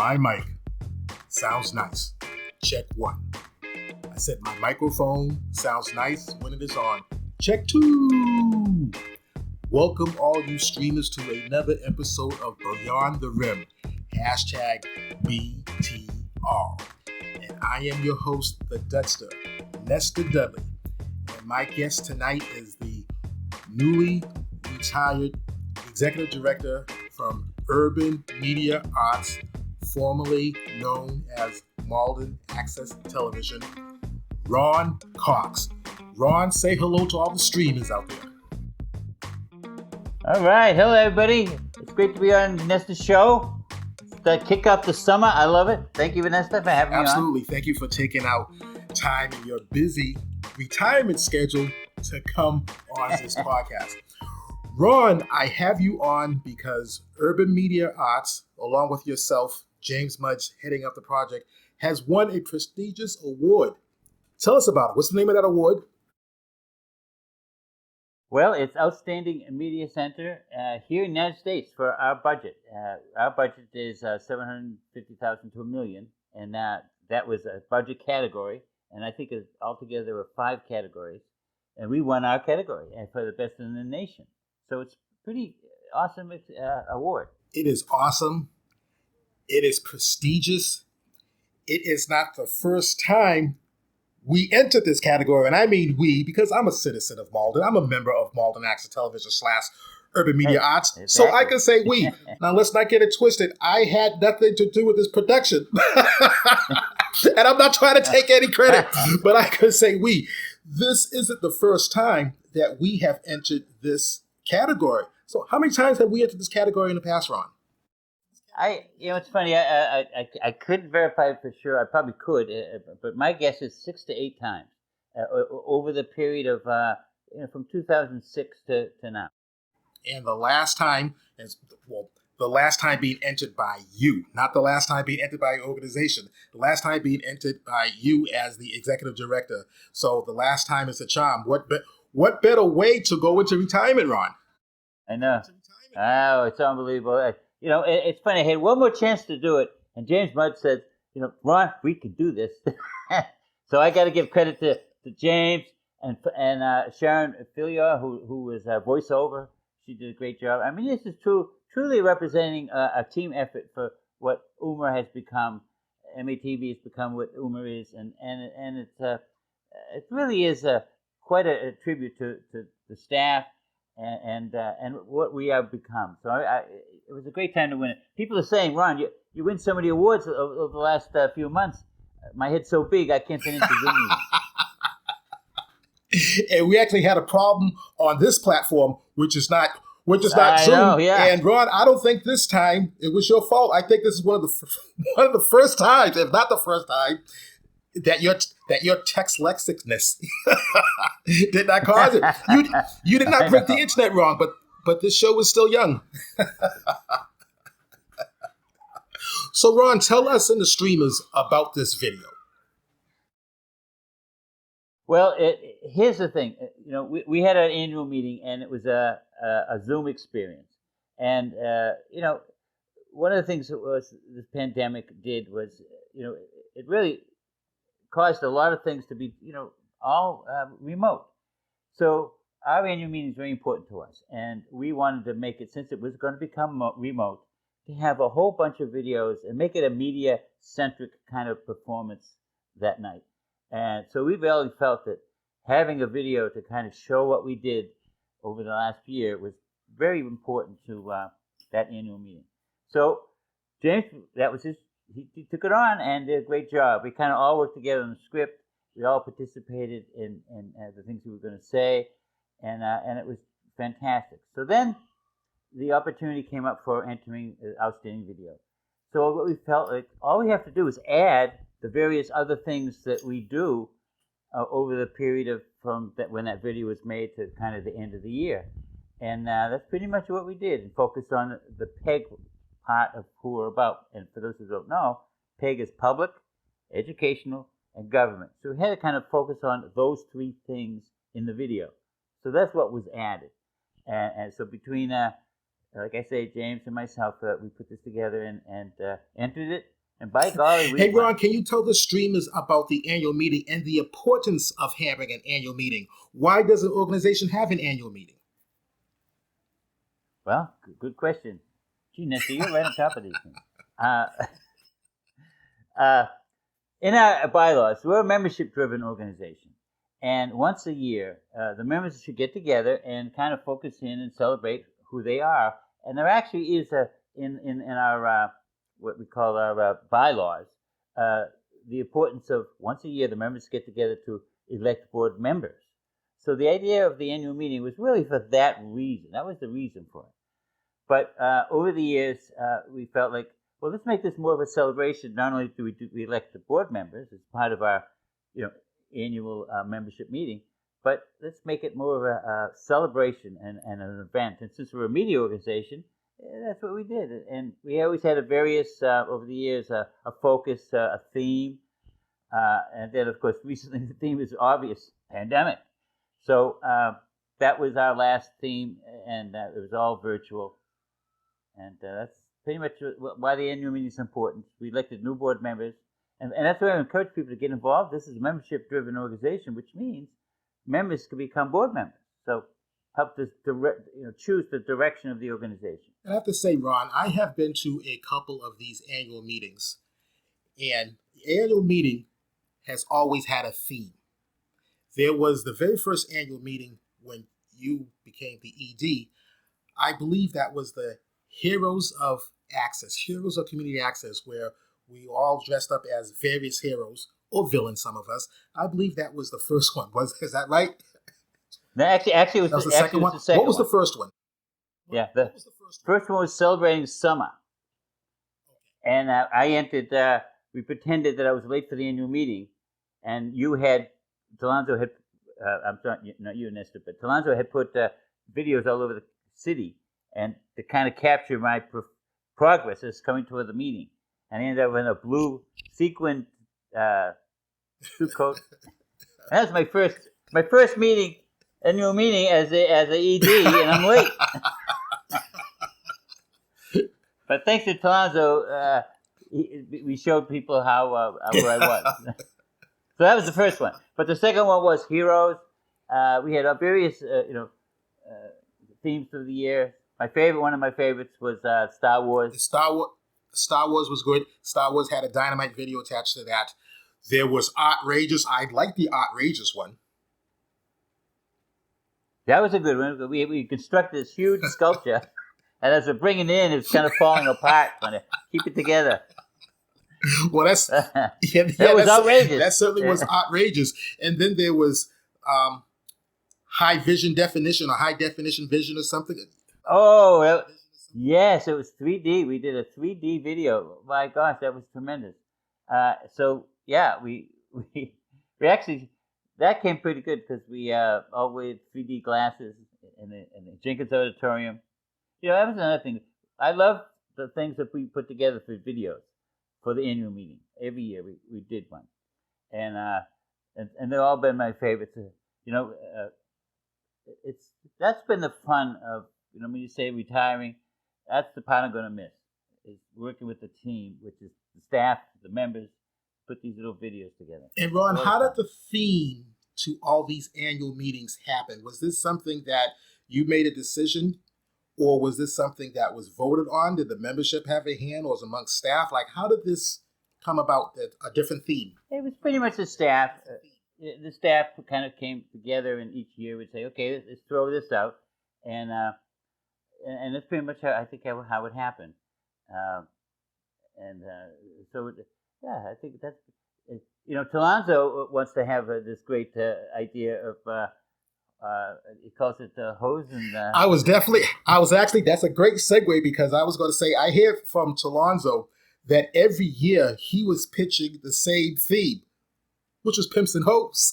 My mic sounds nice. Check 1. I said my microphone sounds nice when it is on. Check 2. Welcome all you streamers to another episode of Beyond the Rim. Hashtag BTR. And I am your host, the Dudster, Nestor Dudley. And my guest tonight is the newly retired executive director from Urban Media Arts, formerly known as Malden Access Television, Ron Cox. Ron, say hello to all the streamers out there. All right. Hello, everybody. It's great to be on Nestor's show. To kick off the summer. I love it. Thank you, Vanessa, for having me on. Absolutely. Thank you for taking out time in your busy retirement schedule to come on this podcast. Ron, I have you on because Urban Media Arts, along with yourself, James Mudge, heading up the project, has won a prestigious award. Tell us about it. What's the name of that award? Well, it's Outstanding Media Center here in the United States for our budget. Our budget is $750,000 to $1 million, and that was a budget category. And I think altogether there were 5 categories, and we won our category for the best in the nation. So it's pretty awesome award. It is awesome. It is prestigious. It is not the first time we entered this category, and I mean we, because I'm a citizen of Malden. I'm a member of Malden Access Television / Urban Media Arts, exactly. So I can say we. Now, let's not get it twisted. I had nothing to do with this production. And I'm not trying to take any credit, but I can say we. This isn't the first time that we have entered this category. So how many times have we entered this category in the past, Ron? It's funny. I couldn't verify it for sure. I probably could, but my guess is 6 to 8 times over the period of from 2006 to now. And the last time, the last time being entered by you, not the last time being entered by your organization. The last time being entered by you as the executive director. So the last time is a charm. What better way to go into retirement, Ron? I know. Oh, it's unbelievable. It's funny. I had one more chance to do it, and James Mudge said, Ron, we can do this. So I got to give credit to James and Sharon Filia, who was voiceover. She did a great job. I mean, this is truly representing a team effort for what UMA has become. MATV has become what UMA is, and it really is quite a tribute to the staff and what we have become. So it was a great time to win it. People are saying, Ron, you win so many awards over the last few months. My head's so big, I can't fit into winning. And we actually had a problem on this platform, which is not Zoom. Know, yeah. And Ron, I don't think this time it was your fault. I think this is one of the first times, if not the first time, that your text lexicness did not cause it. You did not break the internet wrong, but this show is still young. So Ron, tell us and the streamers about this video. Well, here's the thing. We had an annual meeting, and it was a Zoom experience. And one of the things that this pandemic did was, it really caused a lot of things to be, all remote. So our annual meeting is very important to us, and we wanted to make it, since it was going to become remote, to have a whole bunch of videos and make it a media-centric kind of performance that night. And so we really felt that having a video to kind of show what we did over the last year was very important to that annual meeting. So James, that was he took it on and did a great job. We kind of all worked together on the script. We all participated in the things we were going to say, and it was fantastic. So then the opportunity came up for entering Outstanding Video. So what we felt like, all we have to do is add the various other things that we do over the period of when that video was made to kind of the end of the year. And that's pretty much what we did, and focused on the PEG part of who we're about. And for those who don't know, PEG is public, educational, and government. So we had to kind of focus on those 3 things in the video. So that's what was added. And so between like I say, James and myself, we put this together and entered it. And by golly, we Hey, won. Ron, can you tell the streamers about the annual meeting and the importance of having an annual meeting? Why does an organization have an annual meeting? Well, good question. Gee, Nestor, you're right on top of these things. In our bylaws, we're a membership-driven organization. And once a year, the members should get together and kind of focus in and celebrate who they are. And there actually is in our what we call our bylaws, the importance of once a year the members get together to elect board members. So the idea of the annual meeting was really for that reason. That was the reason for it. But over the years, we felt like, well, let's make this more of a celebration. Not only do we elect the board members as part of our, annual membership meeting, but let's make it more of a celebration and an event. And since we're a media organization, that's what we did. And we always had over the years, a focus, a theme. And then, of course, recently the theme is obvious, pandemic. So that was our last theme, and it was all virtual. And that's pretty much why the annual meeting is important. We elected new board members. And that's why I encourage people to get involved. This is a membership-driven organization, which means members can become board members. So help us choose the direction of the organization. I have to say, Ron, I have been to a couple of these annual meetings, and the annual meeting has always had a theme. There was the very first annual meeting when you became the ED. I believe that was the Heroes of Access, Heroes of Community Access, where we all dressed up as various heroes or villains, some of us. I believe that was the first one. Is that right? No, actually, it was the second one. What was the first one? Yeah, the first one was celebrating summer. And I entered, we pretended that I was late for the annual meeting, and Talonzo had, I'm sorry, not you, Nestor, but Talonzo had put videos all over the city and to kind of capture my progress as coming toward the meeting. And I ended up in a blue sequin suit coat. And that was my first annual meeting as a ED, and I'm late. But thanks to Talonzo, we showed people where I was. So that was the first one. But the second one was Heroes. We had various themes through the year. One of my favorites was Star Wars. Star Wars was good. Star Wars had a dynamite video attached to that. There was Outrageous. I liked the Outrageous one. That was a good one. We constructed this huge sculpture, and as we're bringing it in, it's kind of falling apart. Trying to keep it together. Well, that was outrageous. That certainly was outrageous. And then there was high definition vision or something. Oh, yes, it was 3D. We did a 3D video. My gosh, that was tremendous. So yeah, we actually, that came pretty good because we all wear 3D glasses in the Jenkins Auditorium. That was another thing. I love the things that we put together for videos for the annual meeting. Every year we did one, and they've all been my favorites. That's been the fun of when you say retiring. That's the part I'm going to miss, is working with the team, which is the staff, the members, put these little videos together. And Ron, how did the theme to all these annual meetings happen? Was this something that you made a decision, or was this something that was voted on? Did the membership have a hand, or was it amongst staff? Like, how did this come about, a different theme? It was pretty much the staff. The staff kind of came together, and each year would say, okay, let's throw this out. And that's pretty much how it happened. So I think that's, Talonzo wants to have this great idea of, he calls it hose and... that's a great segue, because I was going to say, I hear from Talonzo that every year he was pitching the same theme, which was Pimps and Hoes.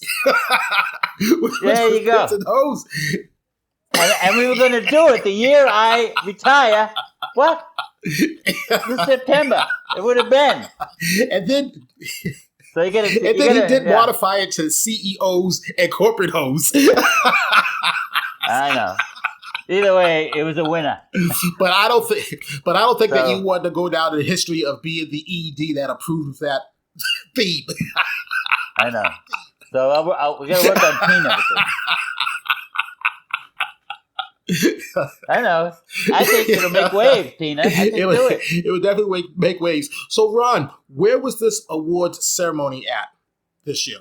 There you go. Pimps and Hoes. And we were going to do it the year I retire. What? This September. It would have been. And then... So he did modify it to CEOs and corporate hoes. I know. Either way, it was a winner. But I don't think that you So- want to go down in the history of being the ED that approved of that theme. I know. So we got to work on Tina with it. I know. I think it'll make waves, Tina. I think do it. It would definitely make waves. So, Ron, where was this awards ceremony at this year?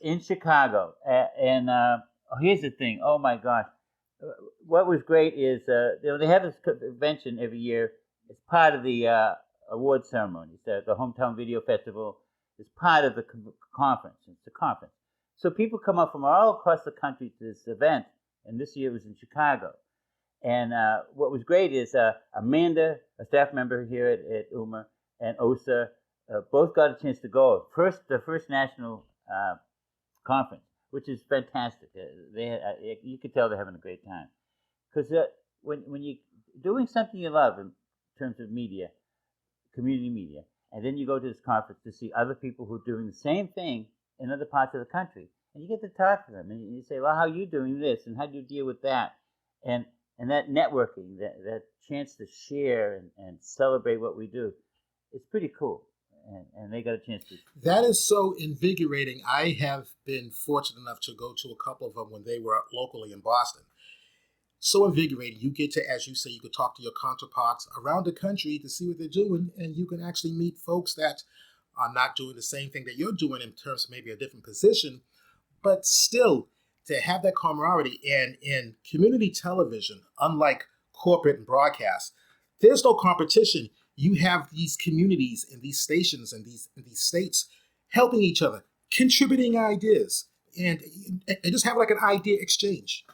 In Chicago, and here's the thing. Oh my gosh, what was great is they have this convention every year. It's part of the award ceremony. The Hometown Video Festival is part of the conference. It's a conference, so people come up from all across the country to this event. And this year it was in Chicago. And what was great is Amanda, a staff member here at UMA, and Osa both got a chance to go. The first national conference, which is fantastic. You could tell they're having a great time. Because when you're doing something you love in terms of media, community media, and then you go to this conference to see other people who are doing the same thing in other parts of the country, and you get to talk to them, and you say, well, how are you doing this, and how do you deal with that? And that networking, that chance to share and celebrate what we do, it's pretty cool. And they got a chance to. That is so invigorating. I have been fortunate enough to go to a couple of them when they were locally in Boston. So invigorating. You get to, as you say, you could talk to your counterparts around the country to see what they're doing, and you can actually meet folks that are not doing the same thing that you're doing in terms of maybe a different position, but still to have that camaraderie. And in community television, unlike corporate and broadcast, there's no competition. You have these communities and these stations and these states helping each other, contributing ideas, and just have like an idea exchange.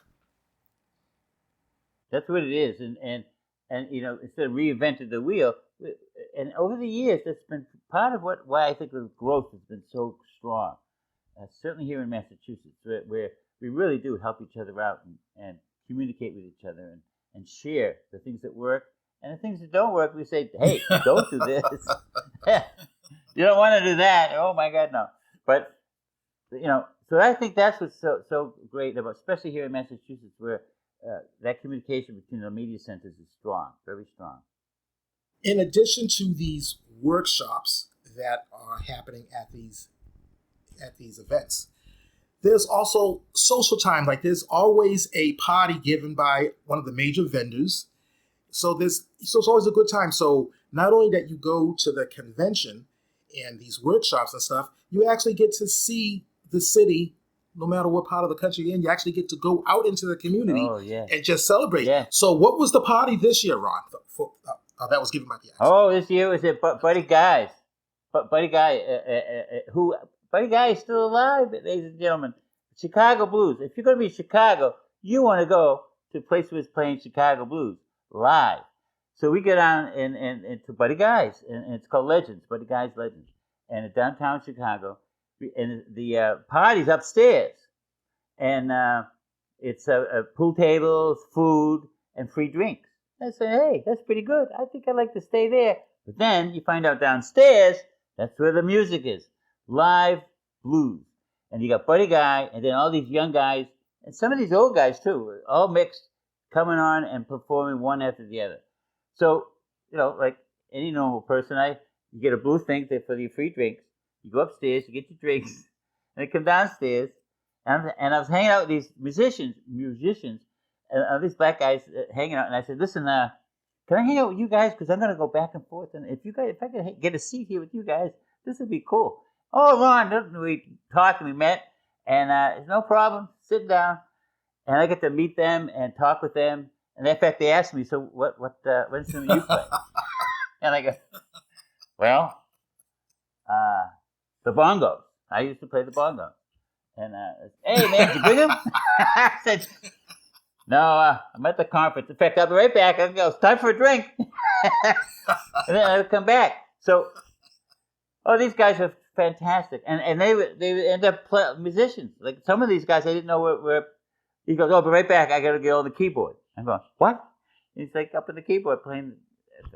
That's what it is, and instead of reinventing the wheel, and over the years, that's been part of why I think the growth has been so strong. Certainly here in Massachusetts, where we really do help each other out and communicate with each other and share the things that work. And the things that don't work, we say, hey, don't do this. You don't want to do that. Oh, my God, no. But, so I think that's what's so great about, especially here in Massachusetts, where that communication between the media centers is strong, very strong. In addition to these workshops that are happening at these events, there's also social time. Like there's always a party given by one of the major vendors. So it's always a good time. So not only that you go to the convention and these workshops and stuff, you actually get to see the city, no matter what part of the country you're in. You actually get to go out into the community and just celebrate. Yeah. So what was the party this year, Ron? That was given by the Action. Oh, this year was at Buddy Guy's. Buddy Guy, Buddy Guy is still alive, ladies and gentlemen. Chicago Blues. If you're going to be in Chicago, you want to go to a place where it's playing Chicago Blues live. So we get on to Buddy Guy's, and it's called Legends, Buddy Guy's Legends, and it's downtown Chicago. And the party's upstairs, and it's pool tables, food, and free drinks. I say, hey, that's pretty good. I think I'd like to stay there. But then you find out downstairs, that's where the music is. Live blues. And you got Buddy Guy, and then all these young guys, and some of these old guys too, all mixed, coming on and performing one after the other. So, like any normal person, you get a blue thing for your free drinks. You go upstairs, you get your drinks, and you come downstairs. And I was hanging out with these musicians, and these black guys hanging out. And I said, listen, can I hang out with you guys? Because I'm going to go back and forth. And if I could get a seat here with you guys, this would be cool. Oh, Ron, we talked and we met. And it's no problem. Sit down. And I get to meet them and talk with them. And in fact, they asked me, so what instrument you play? And I go, well, the bongos. I used to play the bongos. And hey, man, did you bring them? I said, no, I'm at the conference. In fact, I'll be right back. I'll go, it's time for a drink. And then I'll come back. So, these guys are fantastic. And they end up musicians. Like some of these guys, I didn't know where. He goes, be right back. I got to get on the keyboard. I'm going, what? And he's like up on the keyboard playing.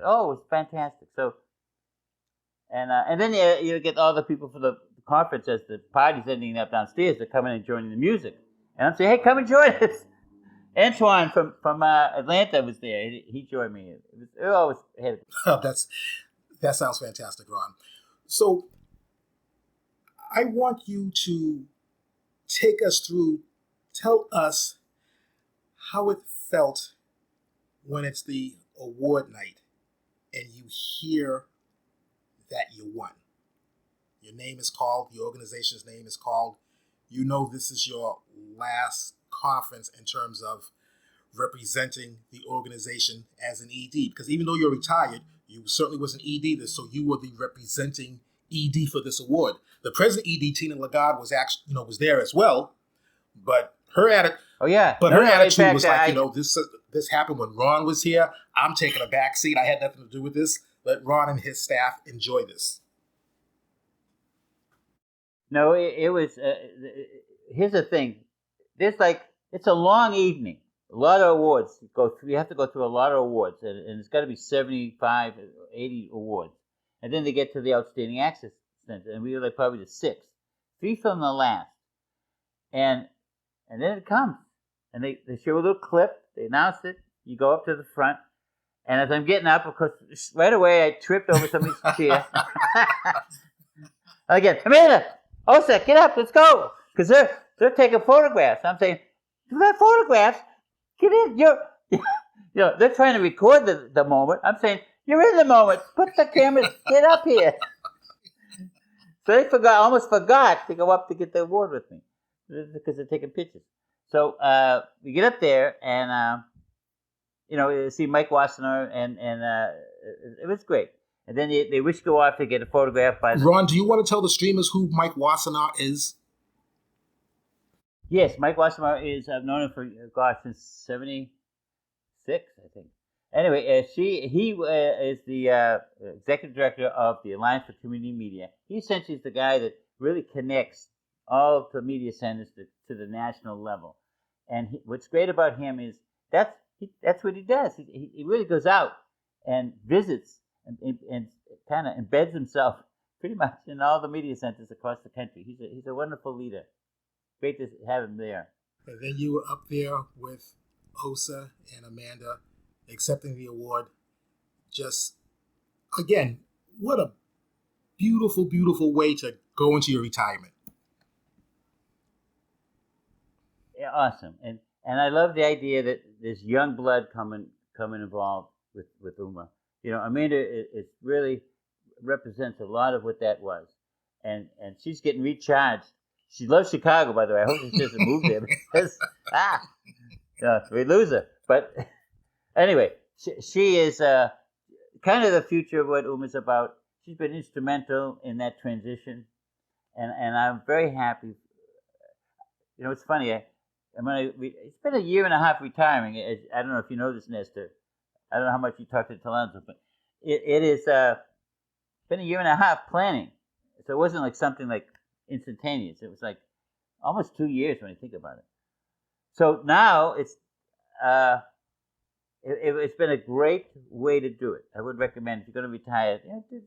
Oh, it's fantastic. So, and then you get all the people for the conference as the party's ending up downstairs. They're coming and joining the music. And I'm saying, hey, come and join us. Antoine from Atlanta was there. He joined me. It always had. That sounds fantastic, Ron. So I want you to take us through, tell us how it felt when it's the award night and you hear that you won. Your name is called, the organization's name is called. You know this is your last conference in terms of representing the organization as an ED. Because even though you're retired, you certainly was an ED, so you were the representing ED for this award. The present ED, Tina Lagarde, was actually, was there as well, but her attitude. Oh yeah, her attitude was like, this happened when Ron was here. I'm taking a back seat. I had nothing to do with this. Let Ron and his staff enjoy this. No, it was. Here's the thing. It's a long evening. A lot of awards. You have to go through a lot of awards, and it's got to be 75, 80 awards. And then they get to the Outstanding Access Center, and we were probably the sixth. 3 from the last. And then it comes. And they show a little clip. They announced it. You go up to the front. And as I'm getting up, of course, right away I tripped over somebody's chair. Again, Amanda, Osa, get up, let's go. Because they're taking photographs. I'm saying, do that photographs? Get in. They're trying to record the moment. I'm saying, you're in the moment. Put the cameras, get up here. So they almost forgot to go up to get the award with me because they're taking pictures. So we get up there and, see Mike Wassenaar and it was great. And then they wish to go off to get a photograph by Ron, do you want to tell the streamers who Mike Wassenaar is? Yes, Mike Wassenaar is, I've known him since 76, I think. Anyway, he is the executive director of the Alliance for Community Media. He essentially is the guy that really connects all of the media centers to the national level. And what's great about him is that's what he does. He really goes out and visits and kind of embeds himself pretty much in all the media centers across the country. He's a wonderful leader. Great to have him there. And then you were up there with Osa and Amanda accepting the award. Just, again, what a beautiful, beautiful way to go into your retirement. Yeah, awesome. And I love the idea that there's young blood coming involved with UMA. Amanda is really represents a lot of what that was. And she's getting recharged. She loves Chicago, by the way. I hope she doesn't move there because, we lose her. But anyway, she is kind of the future of what UMA's about. She's been instrumental in that transition. And I'm very happy. It's funny. It's been a year and a half retiring. I don't know if you know this, Nestor. I don't know how much you talked to Talenzo, but it is been a year and a half planning. So it wasn't like something like instantaneous. It was like almost 2 years when I think about it. So now it's been a great way to do it. I would recommend if you're going to retire,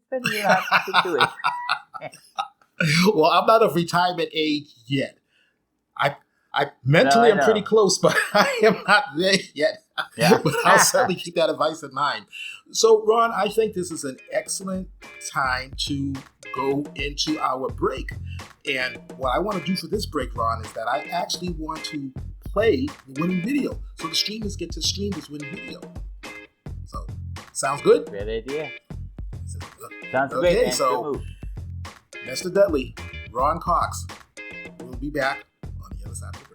spend a year and a half to do it. Well, I'm not of retirement age yet. I'm pretty close, but I am not there yet. Yeah. But I'll certainly keep that advice in mind. So, Ron, I think this is an excellent time to go into our break. And what I want to do for this break, Ron, is that I actually want to play the winning video. So the streamers get to stream this winning video. So, sounds good? Great idea. Sounds great. Okay, so Mr. Dudley, Ron Cox, we'll be back on the other side of the break.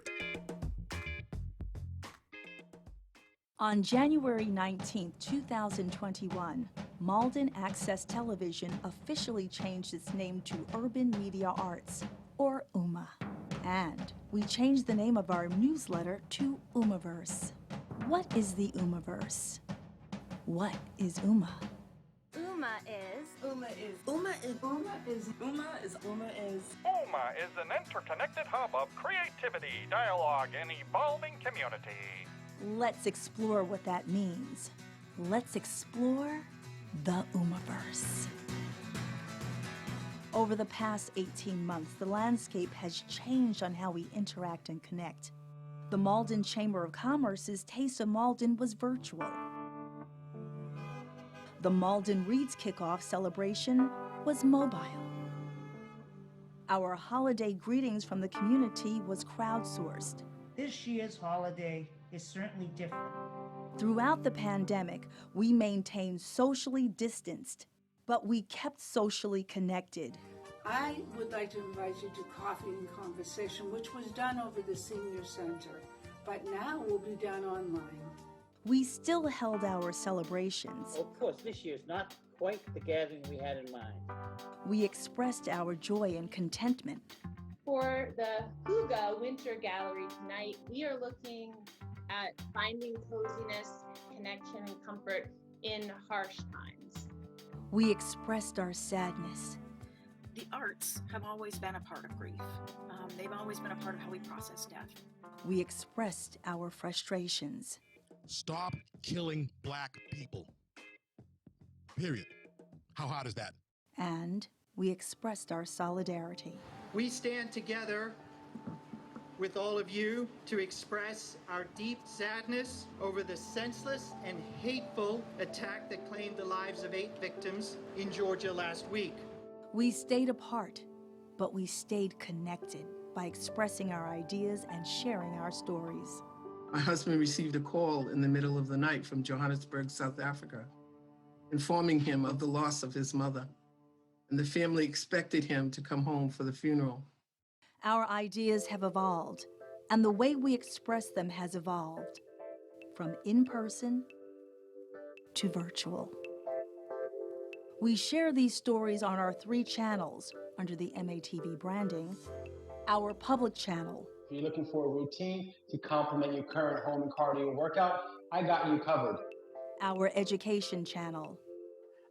On January 19, 2021, Malden Access Television officially changed its name to Urban Media Arts, or UMA. And we changed the name of our newsletter to UMAverse. What is the UMAverse? What is UMA? UMA is an interconnected hub of creativity, dialogue, and evolving community. Let's explore what that means. Let's explore the UMAverse. Over the past 18 months, the landscape has changed on how we interact and connect. The Malden Chamber of Commerce's Taste of Malden was virtual. The Malden Reads kickoff celebration was mobile. Our holiday greetings from the community was crowdsourced. This year's holiday is certainly different. Throughout the pandemic, we maintained socially distanced, but we kept socially connected. I would like to invite you to Coffee and Conversation, which was done over the Senior Center, but now will be done online. We still held our celebrations. Of course, this year's not quite the gathering we had in mind. We expressed our joy and contentment. For the Huga Winter Gallery tonight, we are looking at finding coziness, connection, and comfort in harsh times. We expressed our sadness. The arts have always been a part of grief. They've always been a part of how we process death. We expressed our frustrations. Stop killing black people. Period. How hard is that? And we expressed our solidarity. We stand together with all of you to express our deep sadness over the senseless and hateful attack that claimed the lives of 8 victims in Georgia last week. We stayed apart, but we stayed connected by expressing our ideas and sharing our stories. My husband received a call in the middle of the night from Johannesburg, South Africa, informing him of the loss of his mother, and the family expected him to come home for the funeral. Our ideas have evolved, and the way we express them has evolved, from in-person to virtual. We share these stories on our 3 channels under the MATV branding: our public channel. If you're looking for a routine to complement your current home and cardio workout, I got you covered. Our education channel.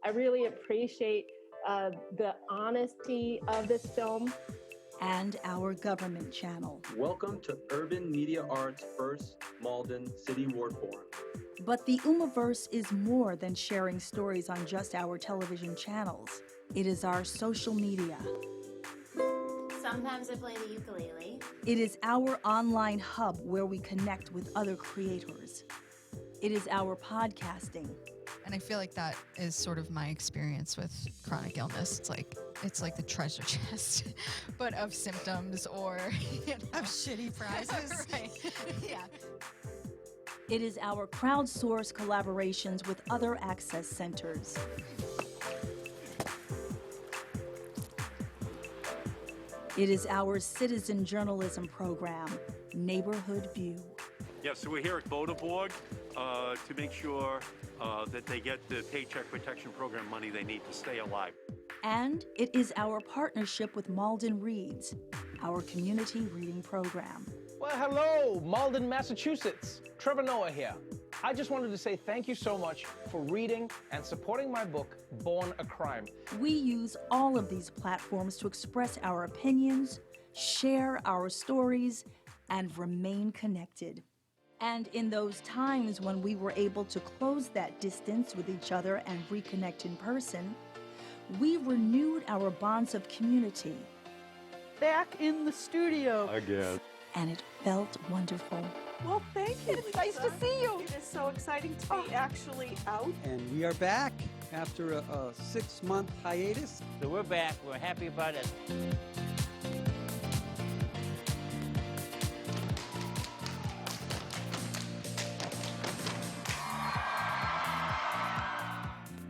I really appreciate the honesty of this film. And our government channel. Welcome to Urban Media Arts' first Malden City Ward Forum. But the UMAverse is more than sharing stories on just our television channels. It is our social media. Sometimes I play the ukulele. It is our online hub where we connect with other creators. It is our podcasting. And I feel like that is sort of my experience with chronic illness. It's like the treasure chest, but of symptoms or of shitty prizes. Right. Yeah. It is our crowdsourced collaborations with other access centers. It is our citizen journalism program, Neighborhood View. Yeah, so we're here at Bodeborg to make sure that they get the Paycheck Protection Program money they need to stay alive. And it is our partnership with Malden Reads, our community reading program. Well, hello, Malden, Massachusetts. Trevor Noah here. I just wanted to say thank you so much for reading and supporting my book, Born a Crime. We use all of these platforms to express our opinions, share our stories, and remain connected. And in those times when we were able to close that distance with each other and reconnect in person, we renewed our bonds of community. Back in the studio. Again. And it felt wonderful. Well, thank you. It's nice to see you. It is so exciting to be actually out. And we are back after a 6-month hiatus. So we're back. We're happy about it.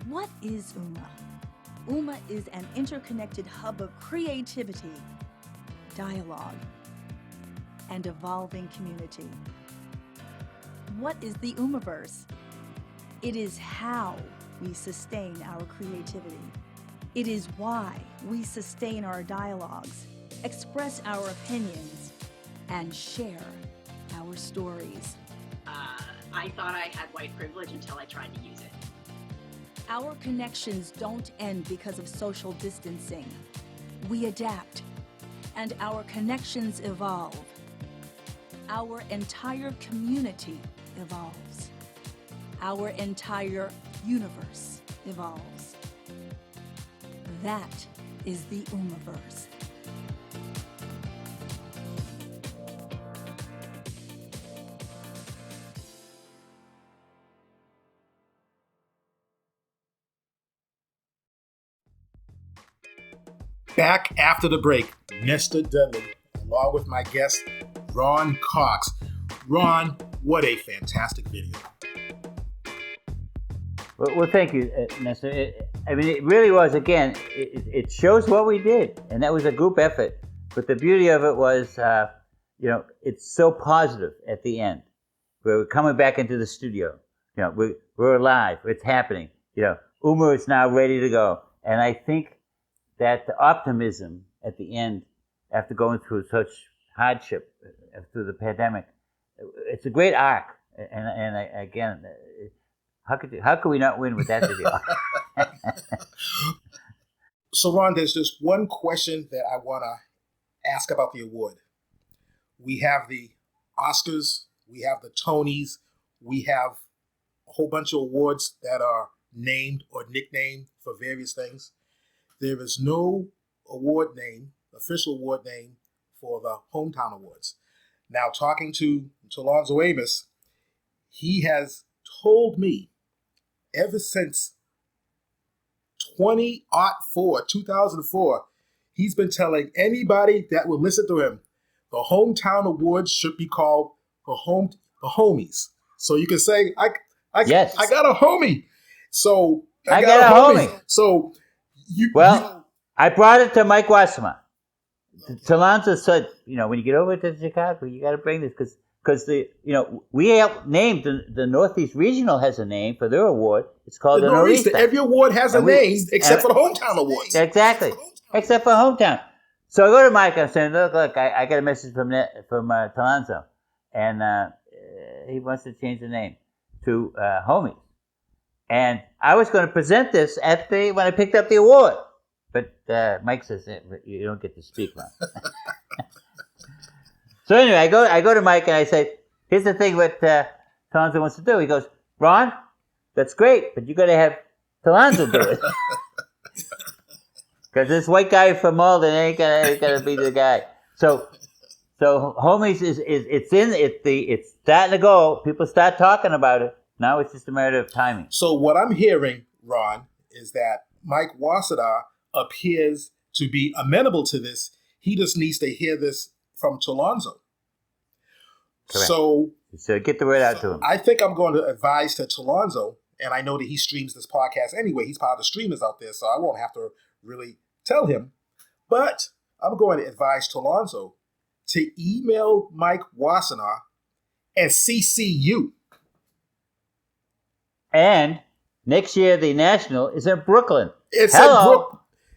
What is UMA? UMA is an interconnected hub of creativity, dialogue, and evolving community. What is the UMAverse? It is how we sustain our creativity. It is why we sustain our dialogues, express our opinions, and share our stories. I thought I had white privilege until I tried to use it. Our connections don't end because of social distancing. We adapt, and our connections evolve. Our entire community evolves. Our entire universe evolves. That is the UMAverse. Back after the break, Mr. Dudley, along with my guest, Ron Cox. Ron, what a fantastic video. Well, thank you, Nestor. It really was, again, it shows what we did, and that was a group effort. But the beauty of it was, it's so positive at the end. We're coming back into the studio. We're alive. It's happening. Uma is now ready to go. And I think that the optimism at the end, after going through such hardship through the pandemic, it's a great arc. And again, how could we not win with that video? So, Ron, there's just one question that I want to ask about the award. We have the Oscars, we have the Tonys, we have a whole bunch of awards that are named or nicknamed for various things. There is no award name, official award name, for the Hometown Awards. Now, talking to Alonzo Amos, he has told me ever since 2004, he's been telling anybody that will listen to him, the Hometown Awards should be called the Homeys. So you can say, I got a homie. So I got a homie. So I brought it to Mike Wasserman. Talanta said, when you get over to Chicago, you got to bring this because we helped name the Northeast Regional has a name for their award. It's called the Northeast. Every award has a name except for the Hometown Awards. Exactly, except for Hometown. So I go to Mike and I'm saying, look, I got a message from Talanta, and he wants to change the name to Homies. And I was going to present this when I picked up the award. But Mike says, you don't get to speak, Ron. So anyway, I go to Mike and I say, here's the thing what Talanta wants to do. He goes, Ron, that's great, but you got to have Talanta do it. Because this white guy from Malden ain't gonna be the guy. So Homies it's starting to go. People start talking about it. Now it's just a matter of timing. So what I'm hearing, Ron, is that Mike Wasada appears to be amenable to this. He just needs to hear this from Talonzo. Correct. So get the word out to him. I think I'm going to advise to Talonzo, and I know that he streams this podcast anyway. He's part of the streamers out there, so I won't have to really tell him. But I'm going to advise Talonzo to email Mike Wassenaar and CC you. And next year, the National is in Brooklyn.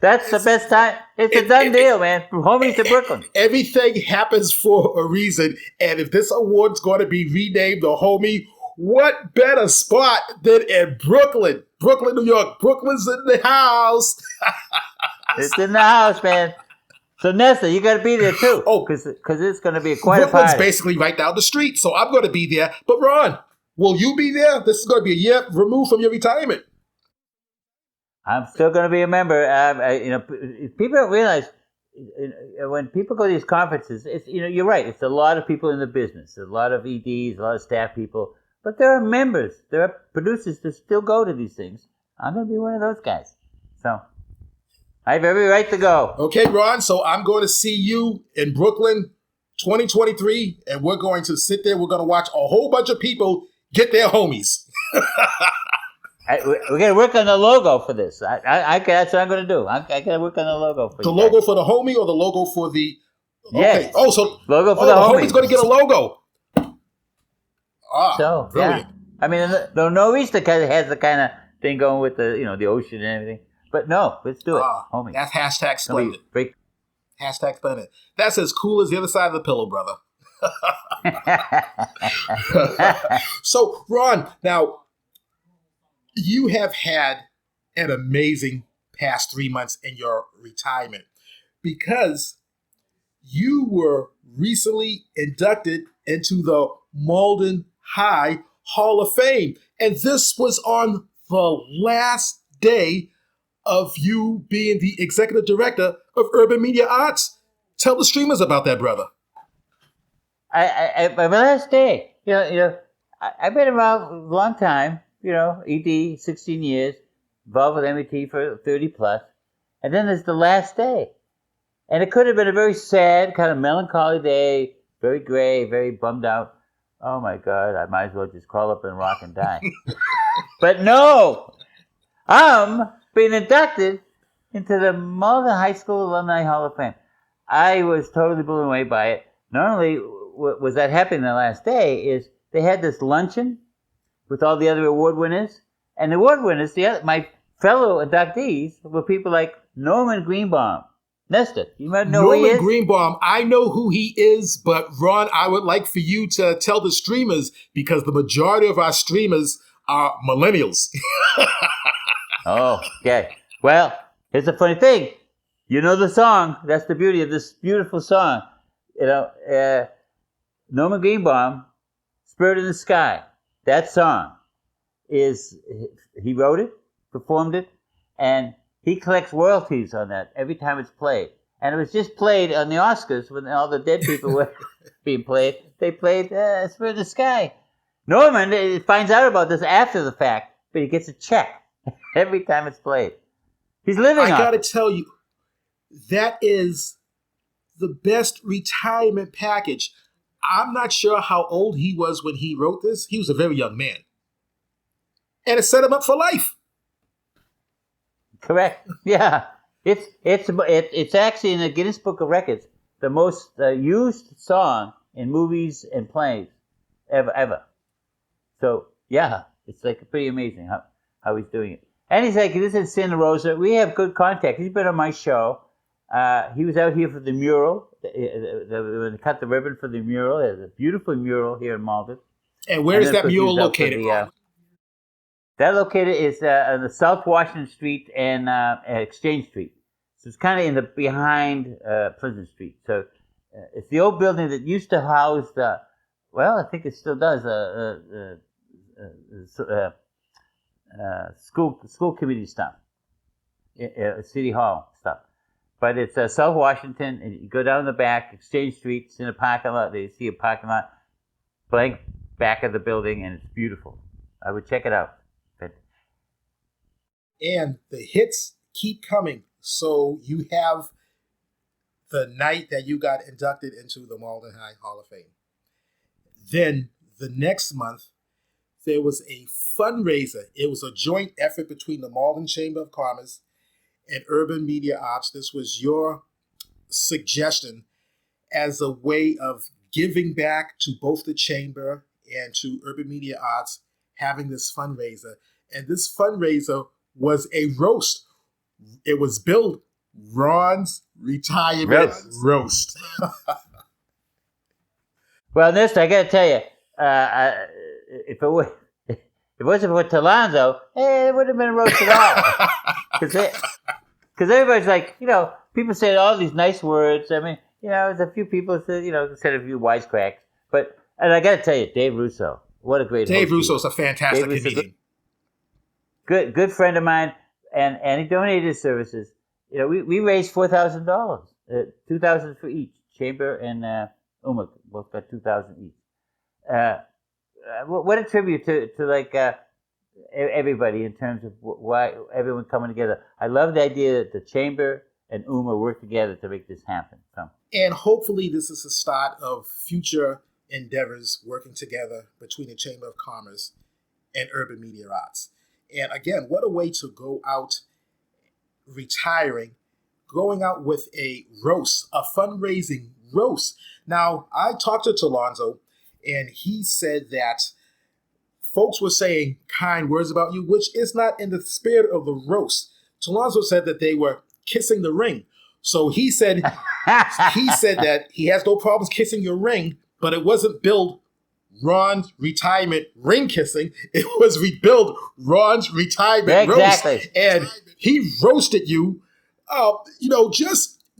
That's the best time. It's a done deal, man. From Homies to Brooklyn. Everything happens for a reason. And if this award's going to be renamed the Homie, what better spot than in Brooklyn? Brooklyn, New York. Brooklyn's in the house. It's in the house, man. So, Nesta, you got to be there, too. Oh, because it's going to be quite a party. Brooklyn's basically right down the street, so I'm going to be there. But, Ron, will you be there? This is going to be a year removed from your retirement. I'm still going to be a member. People don't realize when people go to these conferences, you're right. It's a lot of people in the business, a lot of EDs, a lot of staff people. But there are members, there are producers that still go to these things. I'm going to be one of those guys. So I have every right to go. Okay, Ron. So I'm going to see you in Brooklyn 2023, and we're going to sit there. We're going to watch a whole bunch of people get their homies. We're going to work on the logo for this. That's what I'm going to do. I got to work on the logo for the logo for the homie or the logo for the... Okay. Yes. Oh, so logo for the homie's going to get a logo. So, brilliant. Yeah. I mean, the Nor'easter has the kind of thing going with the ocean and everything. But no, let's do it, homie. That's hashtag splendid. Hashtag splendid. That's as cool as the other side of the pillow, brother. So, Ron, now... you have had an amazing past 3 months in your retirement because you were recently inducted into the Malden High Hall of Fame. And this was on the last day of you being the executive director of Urban Media Arts. Tell the streamers about that, brother. My last day, I've been around a long time. ED, 16 years, involved with MATV for 30 plus. And then there's the last day. And it could have been a very sad, kind of melancholy day, very gray, very bummed out. Oh my God, I might as well just crawl up and rock and die. But no, I'm being inducted into the Malden High School Alumni Hall of Fame. I was totally blown away by it. Not only was that happening the last day, is they had this luncheon with all the other award winners. And the award winners, my fellow inductees, were people like Norman Greenbaum. Nestor, you might know who he is. Norman Greenbaum, I know who he is, but Ron, I would like for you to tell the streamers, because the majority of our streamers are millennials. Oh, okay. Well, here's the funny thing. You know the song. That's the beauty of this beautiful song. Norman Greenbaum, Spirit in the Sky. That song he wrote it, performed it, and he collects royalties on that every time it's played. And it was just played on the Oscars when all the dead people were being played. They played Spirit in the Sky. Norman finds out about this after the fact, but he gets a check every time it's played. He's living on it. I got to tell you, that is the best retirement package. I'm not sure how old he was when he wrote this. He was a very young man. And it set him up for life. Correct. Yeah. It's actually in the Guinness Book of Records, the most used song in movies and plays ever. So, yeah, it's like pretty amazing how he's doing it. And he's like, this is Santa Rosa. We have good contact. He's been on my show. He was out here for the mural. When they cut the ribbon for the mural. There's a beautiful mural here in Malden. And where is that mural located? That located is on the South Washington Street and Exchange Street. So it's kind of behind Pleasant Street. So it's the old building that used to house I think it still does, school committee stuff, city hall stuff. But it's South Washington, and you go down the back, Exchange Street, it's in a parking lot. They see a parking lot, blank back of the building, and it's beautiful. I would check it out. And the hits keep coming. So you have the night that you got inducted into the Malden High Hall of Fame. Then the next month, there was a fundraiser. It was a joint effort between the Malden Chamber of Commerce and Urban Media Arts. This was your suggestion as a way of giving back to both the Chamber and to Urban Media Arts, having this fundraiser. And this fundraiser was a roast. It was billed Ron's Retirement Roast. Well, Nestor, I got to tell you, if it wasn't for Talonzo, it wouldn't have been a roast at all. Because everybody's like, people say all these nice words. I mean, there's a few people that said a few wisecracks. And I got to tell you, Dave Russo, what a great host. Dave Russo's a fantastic comedian. Good friend of mine, and he donated his services. We raised $4,000, $2,000 for each. Chamber and Uma both got $2,000 each. What a tribute to everybody in terms of why everyone coming together. I love the idea that the Chamber and Uma work together to make this happen. So. And hopefully this is the start of future endeavors working together between the Chamber of Commerce and Urban Media Arts. And again, what a way to go out retiring, going out with a roast, a fundraising roast. Now, I talked to Talonzo, and he said that folks were saying kind words about you, which is not in the spirit of the roast. Talonzo said that they were kissing the ring. So he said that he has no problems kissing your ring, but it wasn't billed Ron's Retirement Ring Kissing. It was rebuild Ron's Retirement Roast. And he roasted you,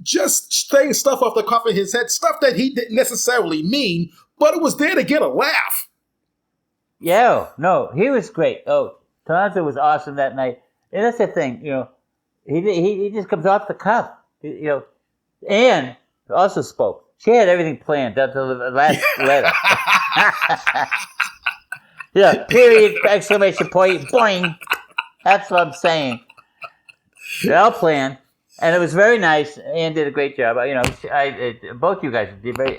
just saying stuff off the cuff of his head, stuff that he didn't necessarily mean, but it was there to get a laugh. Yeah, no, he was great. Oh, Talonzo was awesome that night. And that's the thing, he just comes off the cuff, and also spoke. She had everything planned down to the last letter. Period, exclamation point, boing. That's what I'm saying. They're all planned. And it was very nice. Ann did a great job. Both you guys did very.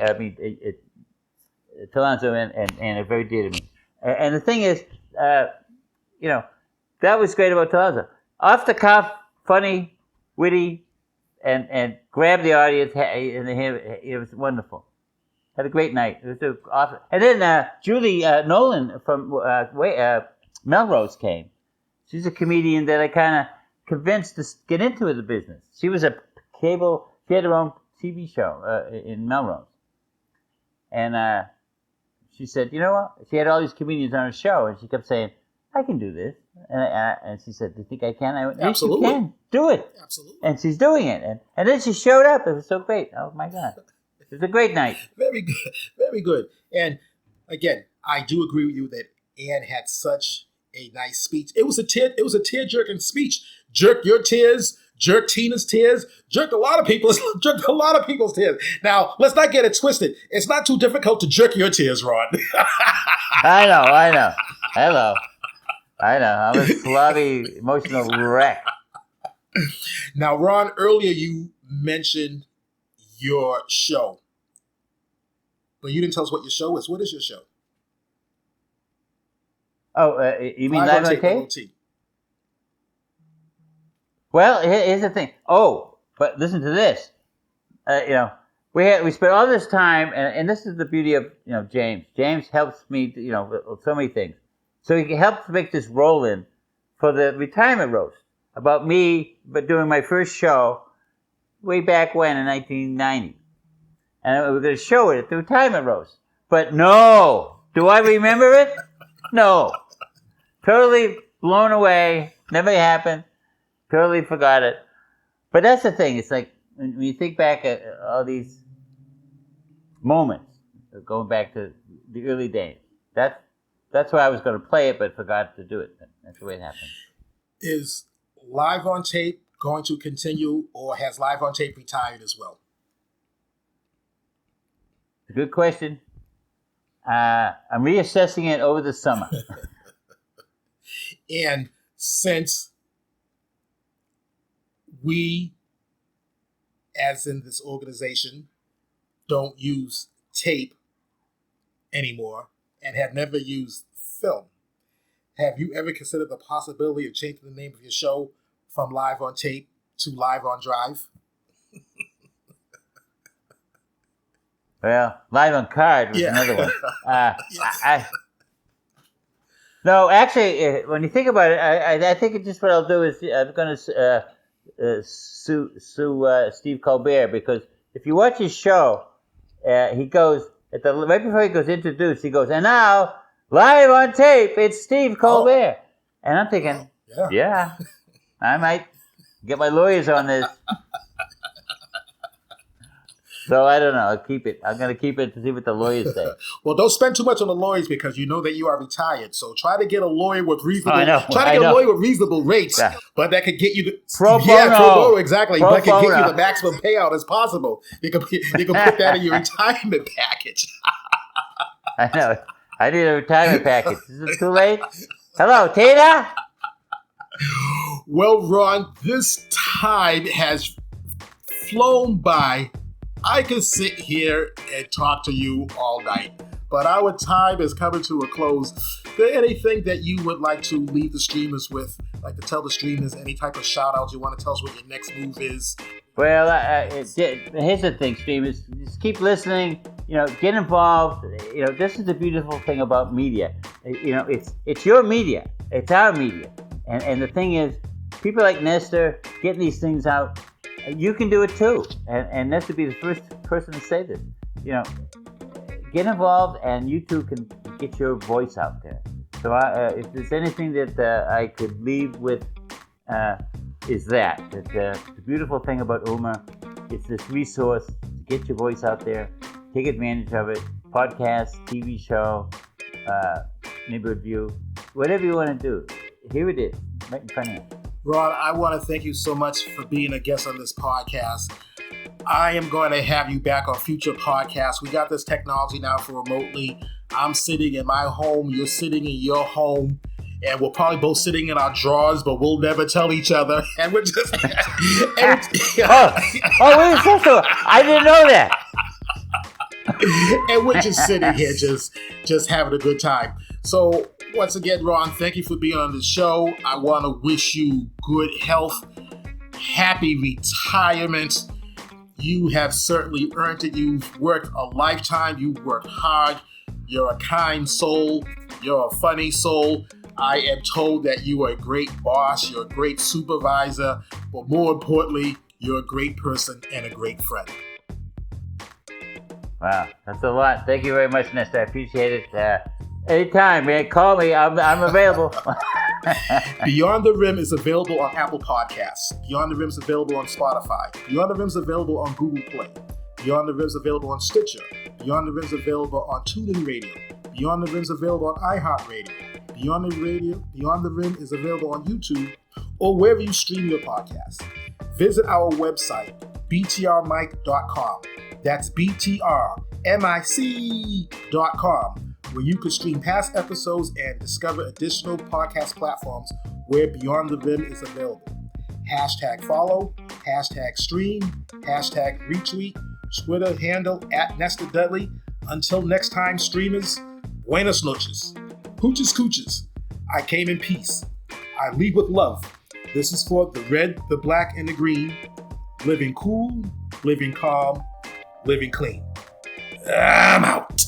Talonzo and are very dear to me. And the thing is, that was great about Talonzo. Off the cuff, funny, witty, and grabbed the audience. And it was wonderful. Had a great night. It was awesome. And then Julie Nolan from Melrose came. She's a comedian that I kind of convinced to get into the business. She was she had her own TV show in Melrose. And she said, you know what? She had all these comedians on her show, and she kept saying, I can do this. And she said, do you think I can? I went, yes, absolutely. You can. Do it. Absolutely. And she's doing it. And then she showed up. It was so great. Oh, my God. It was a great night. Very good. Very good. And again, I do agree with you that Ann had such a nice speech. It was a tear-jerking speech. Jerk your tears, jerk Tina's tears, jerk a lot of people's tears. Now, let's not get it twisted. It's not too difficult to jerk your tears, Ron. I know. Hello. I know. I'm a slobby, emotional wreck. Now, Ron, earlier you mentioned your show, but you didn't tell us what your show is. What is your show? Oh, you mean Live on Tape? Well, here's the thing. Oh, but listen to this. We spent all this time, and this is the beauty of James. James helps me, with so many things. So he helped make this roll in for the retirement roast about me, but doing my first show way back when in 1990, and we were going to show it at the retirement roast. But no, do I remember it? No, totally blown away. Never happened. Totally forgot it. But that's the thing. It's like when you think back at all these moments, going back to the early days. That's why I was going to play it, but forgot to do it. That's the way it happened. Is Live on Tape going to continue, or has Live on Tape retired as well? Good question. I'm reassessing it over the summer. And since we, as in this organization, don't use tape anymore and have never used film, have you ever considered the possibility of changing the name of your show from Live on Tape to Live on Drive? Well, Live on Card was another one. Yes. No, actually, when you think about it, I think just what I'll do is I'm going to sue Steve Colbert, because if you watch his show, he goes right before he goes introduced, he goes, and now Live on Tape, it's Steve Colbert, and I'm thinking, yeah, I might get my lawyers on this. So I don't know. I'll keep it. I'm going to keep it to see what the lawyers say. Well, don't spend too much on the lawyers, because you know that you are retired. So try to get a lawyer with reasonable. A lawyer with reasonable rates, but that could get you the pro bono. Yeah, pro bono, exactly. Pro but can bono. get you the maximum payout as possible. You can put that in your retirement package. I know. I need a retirement package. Is it too late? Hello, Tina. Well, Ron, this time has flown by. I could sit here and talk to you all night, but our time is coming to a close. Is there anything that you would like to leave the streamers with? Like to tell the streamers any type of shout out? You want to tell us what your next move is? Well, here's the thing, streamers. Just keep listening. Get involved. This is the beautiful thing about media. It's your media. It's our media. And the thing is, people like Nestor getting these things out. You can do it too, and Ness would be the first person to say this. Get involved, and you too can get your voice out there. So if there's anything that I could leave with, is that the beautiful thing about UMA, it's this resource to get your voice out there, take advantage of it. Podcast, TV show, neighborhood view, whatever you want to do. Here it is, right in front of you. Ron, I want to thank you so much for being a guest on this podcast. I am going to have you back on future podcasts. We got this technology now for remotely. I'm sitting in my home. You're sitting in your home. and we're probably both sitting in our drawers, but we'll never tell each other. And we're just... Wait, so I didn't know that. And we're just sitting here, just having a good time. So once again, Ron, thank you for being on the show. I want to wish you good health, happy retirement. You have certainly earned it. You've worked a lifetime. You've worked hard. You're a kind soul. You're a funny soul. I am told that you are a great boss. You're a great supervisor. But more importantly, you're a great person and a great friend. Wow, that's a lot. Thank you very much, Nesta. I appreciate it. Anytime, man. Call me. I'm available. Beyond the Rim is available on Apple Podcasts. Beyond the Rim is available on Spotify. Beyond the Rim is available on Google Play. Beyond the Rim is available on Stitcher. Beyond the Rim is available on TuneIn Radio. Beyond the Rim is available on iHeartRadio. Beyond the Rim is available on YouTube or wherever you stream your podcasts. Visit our website, btrmic.com. That's btrmic.com, where you can stream past episodes and discover additional podcast platforms where Beyond the Rim is available. Hashtag follow, hashtag stream, hashtag retweet, Twitter handle @NestaDudley. Until next time, streamers, buenas noches. Hooches cooches. I came in peace. I leave with love. This is for the red, the black, and the green. Living cool, living calm, living clean. I'm out.